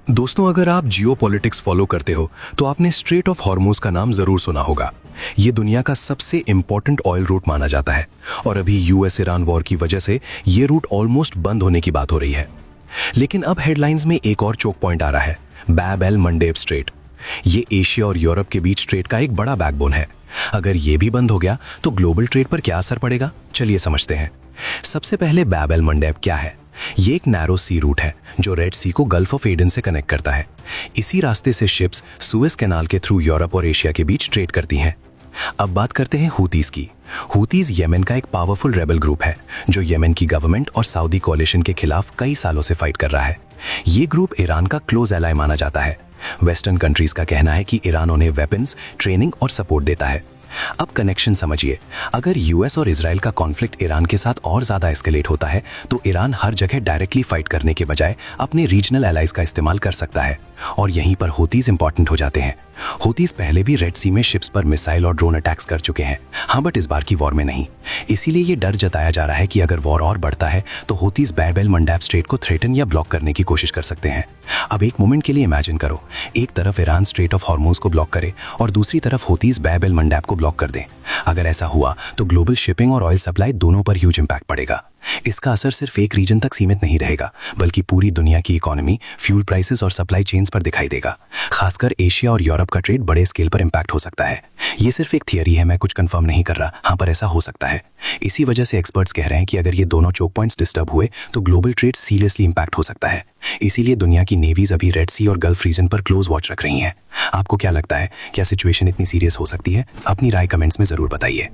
दोस्तों, अगर आप जियोपॉलिटिक्स फॉलो करते हो तो आपने स्ट्रेट ऑफ हॉर्मुज का नाम जरूर सुना होगा। ये दुनिया का सबसे इंपॉर्टेंट ऑयल रूट माना जाता है और अभी यूएस ईरान वॉर की वजह से ये रूट ऑलमोस्ट बंद होने की बात हो रही है। लेकिन अब हेडलाइंस में एक और चोक पॉइंट आ रहा है, बाब एल मंडेब स्ट्रेट। ये एशिया और यूरोप के बीच ट्रेड का एक बड़ा बैकबोन है। अगर ये भी बंद हो गया तो ग्लोबल ट्रेड पर क्या असर पड़ेगा, चलिए समझते हैं। सबसे पहले बाब एल मंडेब क्या है। ये एक नैरो सी रूट है जो रेड सी को गल्फ ऑफ एडन से कनेक्ट करता है। इसी रास्ते से शिप्स सुएज कैनाल के थ्रू यूरोप और एशिया के बीच ट्रेड करती हैं। अब बात करते हैं हूतीज की। हूतीज येमेन का एक पावरफुल रेबल ग्रुप है जो येमेन की गवर्नमेंट और सऊदी कोalition के खिलाफ कई सालों से फाइट कर रहा है। ये ग्रुप ईरान का क्लोज एलाय माना जाता है। वेस्टर्न कंट्रीज का कहना है कि ईरान उन्हें वेपन्स, ट्रेनिंग और सपोर्ट देता है। अब कनेक्शन समझिए, अगर यूएस और इजराइल का कॉन्फ्लिक्ट ईरान के साथ और ज्यादा एस्केलेट होता है तो ईरान हर जगह डायरेक्टली फाइट करने के बजाय अपने रीजनल एलाइज का इस्तेमाल कर सकता है और यहीं पर हूतीज इंपॉर्टेंट हो जाते हैं। हूतीज पहले भी रेड सी में शिप्स पर मिसाइल और ड्रोन अटैक्स कर चुके हैं, हाँ, बट इस बार की वॉर में नहीं। इसीलिए ये डर जताया जा रहा है कि अगर वॉर और बढ़ता है तो हूतीज बाब एल मंडेब स्ट्रेट को थ्रेटन या ब्लॉक करने की कोशिश कर सकते हैं। अब एक मोमेंट के लिए इमेजिन करो, एक तरफ ईरान स्ट्रेट ऑफ हॉर्मुज को ब्लॉक करे और दूसरी तरफ हूतीज बाब एल मंडेब को ब्लॉक कर दे। अगर ऐसा हुआ तो ग्लोबल शिपिंग और ऑयल सप्लाई दोनों पर ह्यूज इंपैक्ट पड़ेगा। इसका असर सिर्फ एक रीजन तक सीमित नहीं रहेगा बल्कि पूरी दुनिया की इकोनॉमी, फ्यूल प्राइसेस और सप्लाई चेन्स पर दिखाई देगा। खासकर एशिया और यूरोप का ट्रेड बड़े स्केल पर इंपैक्ट हो सकता है। ये सिर्फ एक थियरी है, मैं कुछ कंफर्म नहीं कर रहा, हाँ, पर ऐसा हो सकता है। इसी वजह से एक्सपर्ट्स कह रहे हैं कि अगर ये दोनों चोक पॉइंट्स डिस्टर्ब हुए तो ग्लोबल ट्रेड सीरियसली इंपैक्ट हो सकता है। इसीलिए दुनिया की नेवीज अभी रेड सी और गल्फ रीजन पर क्लोज वॉच रख रही हैं। आपको क्या लगता है, क्या सिचुएशन इतनी सीरियस हो सकती है? अपनी राय कमेंट्स में जरूर बताइए।